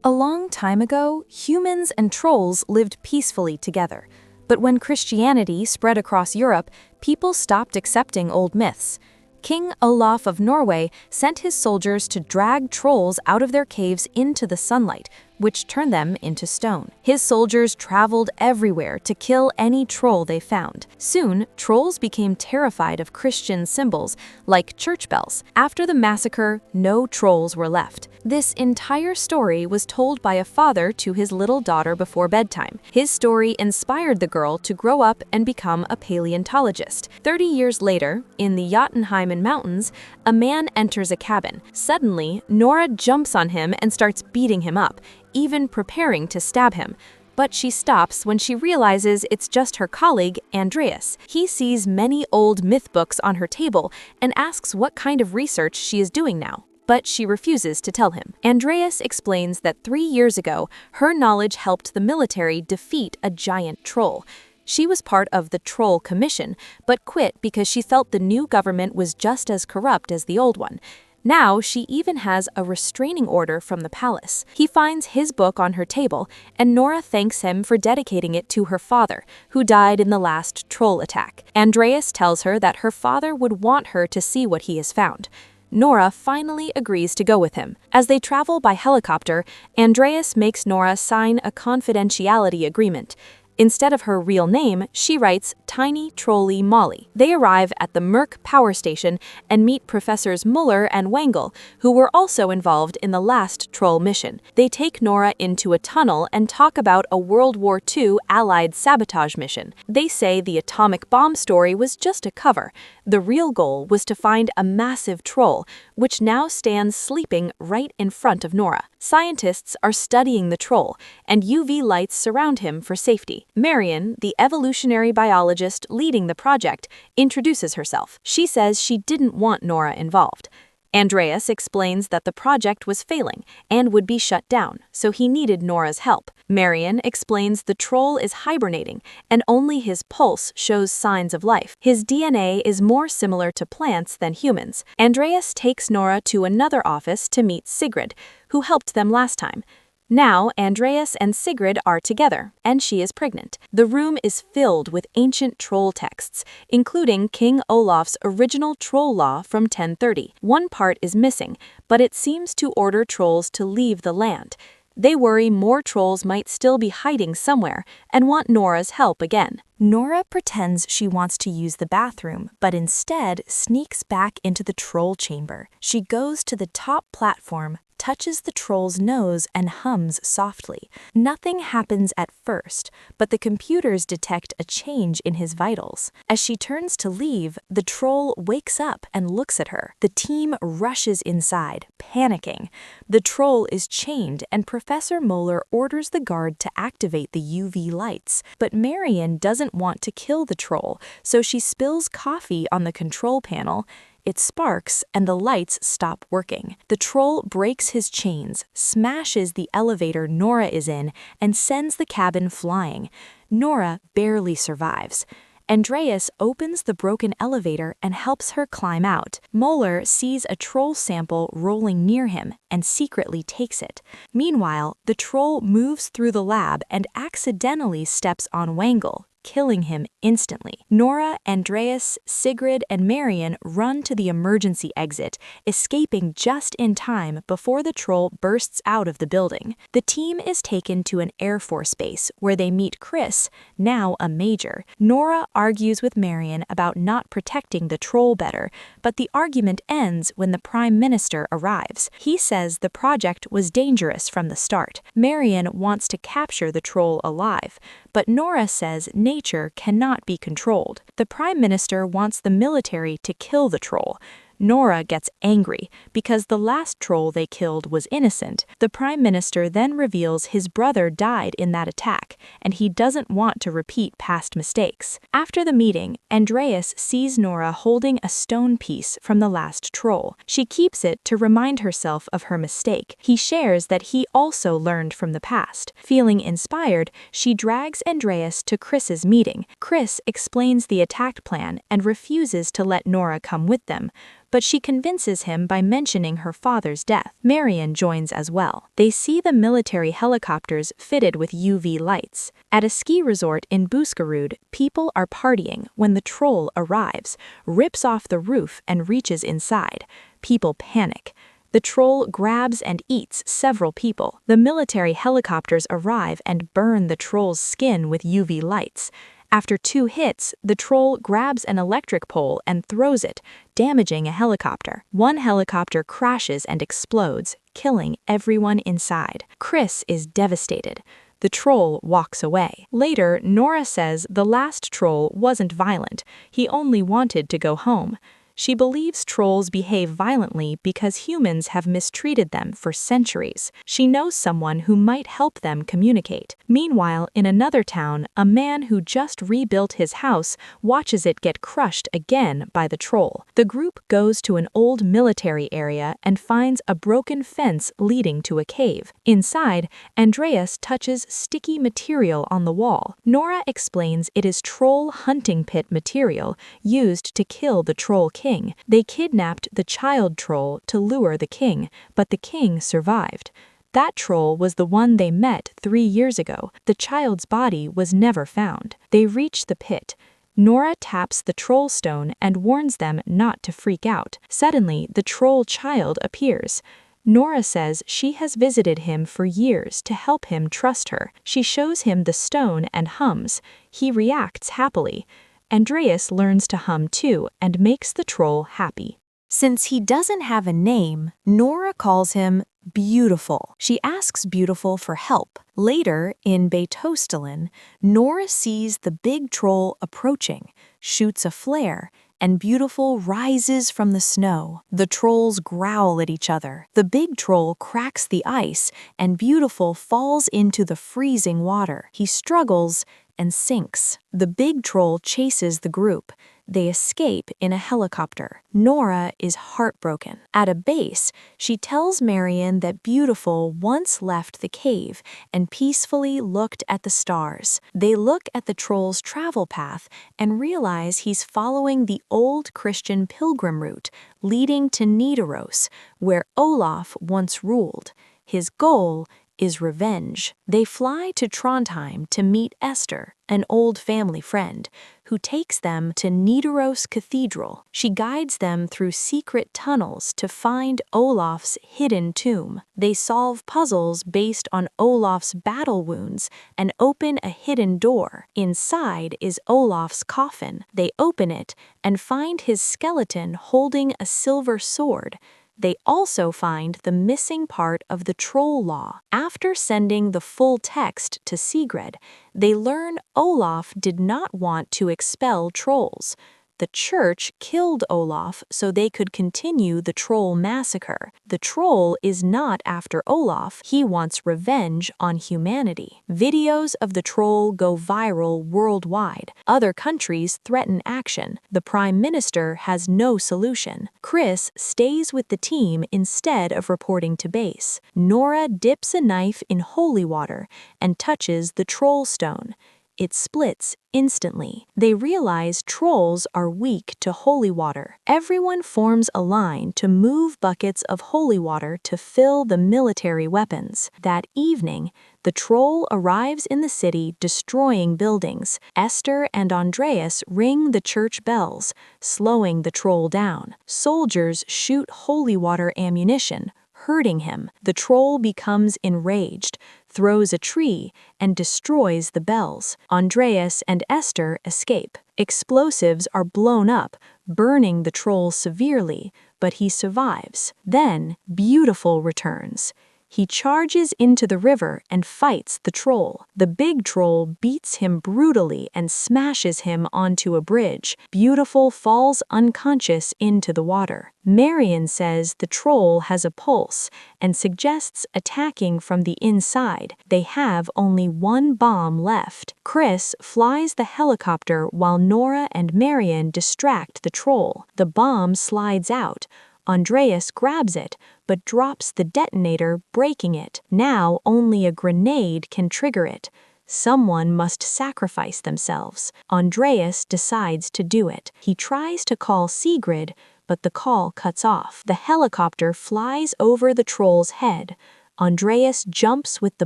A long time ago, humans and trolls lived peacefully together. But when Christianity spread across Europe, people stopped accepting old myths. King Olaf of Norway sent his soldiers to drag trolls out of their caves into the sunlight, which turned them into stone. His soldiers traveled everywhere to kill any troll they found. Soon, trolls became terrified of Christian symbols, like church bells. After the massacre, no trolls were left. This entire story was told by a father to his little daughter before bedtime. His story inspired the girl to grow up and become a paleontologist. 30 years later, in the Jotunheimen Mountains, a man enters a cabin. Suddenly, Nora jumps on him and starts beating him up, even preparing to stab him. But she stops when she realizes it's just her colleague, Andreas. He sees many old myth books on her table and asks what kind of research she is doing now. But she refuses to tell him. Andreas explains that 3 years ago, her knowledge helped the military defeat a giant troll. She was part of the Troll Commission, but quit because she felt the new government was just as corrupt as the old one. Now, she even has a restraining order from the palace. He finds his book on her table, and Nora thanks him for dedicating it to her father, who died in the last troll attack. Andreas tells her that her father would want her to see what he has found. Nora finally agrees to go with him. As they travel by helicopter, Andreas makes Nora sign a confidentiality agreement. Instead of her real name, she writes Tiny Trolley Molly. They arrive at the Merck power station and meet Professors Muller and Wengel, who were also involved in the last troll mission. They take Nora into a tunnel and talk about a World War II Allied sabotage mission. They say the atomic bomb story was just a cover. The real goal was to find a massive troll, which now stands sleeping right in front of Nora. Scientists are studying the troll, and UV lights surround him for safety. Marion, the evolutionary biologist leading the project, introduces herself. She says she didn't want Nora involved. Andreas explains that the project was failing and would be shut down, so he needed Nora's help. Marion explains the troll is hibernating and only his pulse shows signs of life. His DNA is more similar to plants than humans. Andreas takes Nora to another office to meet Sigrid, who helped them last time. Now, Andreas and Sigrid are together, and she is pregnant. The room is filled with ancient troll texts, including King Olaf's original troll law from 1030. One part is missing, but it seems to order trolls to leave the land. They worry more trolls might still be hiding somewhere and want Nora's help again. Nora pretends she wants to use the bathroom, but instead sneaks back into the troll chamber. She goes to the top platform, touches the troll's nose, and hums softly. Nothing happens at first, but the computers detect a change in his vitals. As she turns to leave, the troll wakes up and looks at her. The team rushes inside, panicking. The troll is chained, and Professor Muller orders the guard to activate the UV lights. But Marion doesn't want to kill the troll, so she spills coffee on the control panel. It sparks, and the lights stop working. The troll breaks his chains, smashes the elevator Nora is in, and sends the cabin flying. Nora barely survives. Andreas opens the broken elevator and helps her climb out. Muller sees a troll sample rolling near him and secretly takes it. Meanwhile, the troll moves through the lab and accidentally steps on Wengel, killing him instantly. Nora, Andreas, Sigrid, and Marion run to the emergency exit, escaping just in time before the troll bursts out of the building. The team is taken to an Air Force base where they meet Chris, now a major. Nora argues with Marion about not protecting the troll better, but the argument ends when the Prime Minister arrives. He says the project was dangerous from the start. Marion wants to capture the troll alive, but Nora says nature cannot be controlled. The Prime Minister wants the military to kill the troll. Nora gets angry because the last troll they killed was innocent. The Prime Minister then reveals his brother died in that attack, and he doesn't want to repeat past mistakes. After the meeting, Andreas sees Nora holding a stone piece from the last troll. She keeps it to remind herself of her mistake. He shares that he also learned from the past. Feeling inspired, she drags Andreas to Chris's meeting. Chris explains the attack plan and refuses to let Nora come with them. but she convinces him by mentioning her father's death. Marion joins as well. They see the military helicopters fitted with UV lights. At a ski resort in Buskerud, people are partying when the troll arrives, rips off the roof and reaches inside. People panic. The troll grabs and eats several people. The military helicopters arrive and burn the troll's skin with UV lights. After 2 hits, the troll grabs an electric pole and throws it, damaging a helicopter. One helicopter crashes and explodes, killing everyone inside. Chris is devastated. The troll walks away. Later, Nora says the last troll wasn't violent. He only wanted to go home. She believes trolls behave violently because humans have mistreated them for centuries. She knows someone who might help them communicate. Meanwhile, in another town, a man who just rebuilt his house watches it get crushed again by the troll. The group goes to an old military area and finds a broken fence leading to a cave. Inside, Andreas touches sticky material on the wall. Nora explains it is troll hunting pit material used to kill the troll king. They kidnapped the child troll to lure the king, but the king survived. That troll was the one they met 3 years ago. The child's body was never found. They reach the pit. Nora taps the troll stone and warns them not to freak out. Suddenly, the troll child appears. Nora says she has visited him for years to help him trust her. She shows him the stone and hums. He reacts happily. Andreas learns to hum too and makes the troll happy. Since he doesn't have a name, Nora calls him Beautiful. She asks Beautiful for help. Later, in Beethoven, Nora sees the big troll approaching, shoots a flare, and Beautiful rises from the snow. The trolls growl at each other. The big troll cracks the ice, and Beautiful falls into the freezing water. He struggles and sinks. The big troll chases the group. They escape in a helicopter. Nora is heartbroken. At a base, she tells Marion that Beautiful once left the cave and peacefully looked at the stars. They look at the troll's travel path and realize he's following the old Christian pilgrim route leading to Nidaros, where Olaf once ruled. His goal is revenge. They fly to Trondheim to meet Esther, an old family friend, who takes them to Nidaros Cathedral. She guides them through secret tunnels to find Olaf's hidden tomb. They solve puzzles based on Olaf's battle wounds and open a hidden door. Inside is Olaf's coffin. They open it and find his skeleton holding a silver sword. They also find the missing part of the troll law. After sending the full text to Sigrid, they learn Olaf did not want to expel trolls. The church killed Olaf so they could continue the troll massacre. The troll is not after Olaf, he wants revenge on humanity. Videos of the troll go viral worldwide. Other countries threaten action. The Prime Minister has no solution. Chris stays with the team instead of reporting to base. Nora dips a knife in holy water and touches the troll stone. It splits instantly. They realize trolls are weak to holy water. Everyone forms a line to move buckets of holy water to fill the military weapons. That evening, the troll arrives in the city, destroying buildings. Esther and Andreas ring the church bells, slowing the troll down. Soldiers shoot holy water ammunition, hurting him. The troll becomes enraged, throws a tree, and destroys the bells. Andreas and Esther escape. Explosives are blown up, burning the troll severely, but he survives. Then, Beautiful returns. He charges into the river and fights the troll. The big troll beats him brutally and smashes him onto a bridge. Beautiful falls unconscious into the water. Marion says the troll has a pulse and suggests attacking from the inside. They have only one bomb left. Chris flies the helicopter while Nora and Marion distract the troll. The bomb slides out. Andreas grabs it, but drops the detonator, breaking it. Now only a grenade can trigger it. Someone must sacrifice themselves. Andreas decides to do it. He tries to call Sigrid, but the call cuts off. The helicopter flies over the troll's head. Andreas jumps with the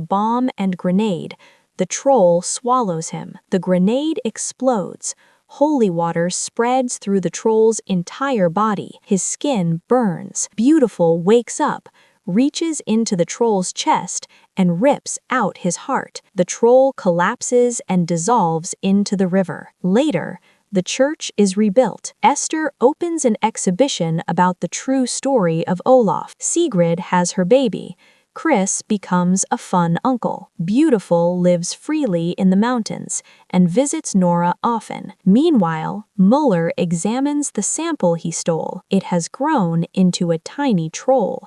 bomb and grenade. The troll swallows him. The grenade explodes. Holy water spreads through the troll's entire body. His skin burns. Beautiful wakes up, reaches into the troll's chest, and rips out his heart. The troll collapses and dissolves into the river. Later, the church is rebuilt. Esther opens an exhibition about the true story of Olaf. Sigrid has her baby. Chris becomes a fun uncle. Beautiful lives freely in the mountains and visits Nora often. Meanwhile, Muller examines the sample he stole. It has grown into a tiny troll.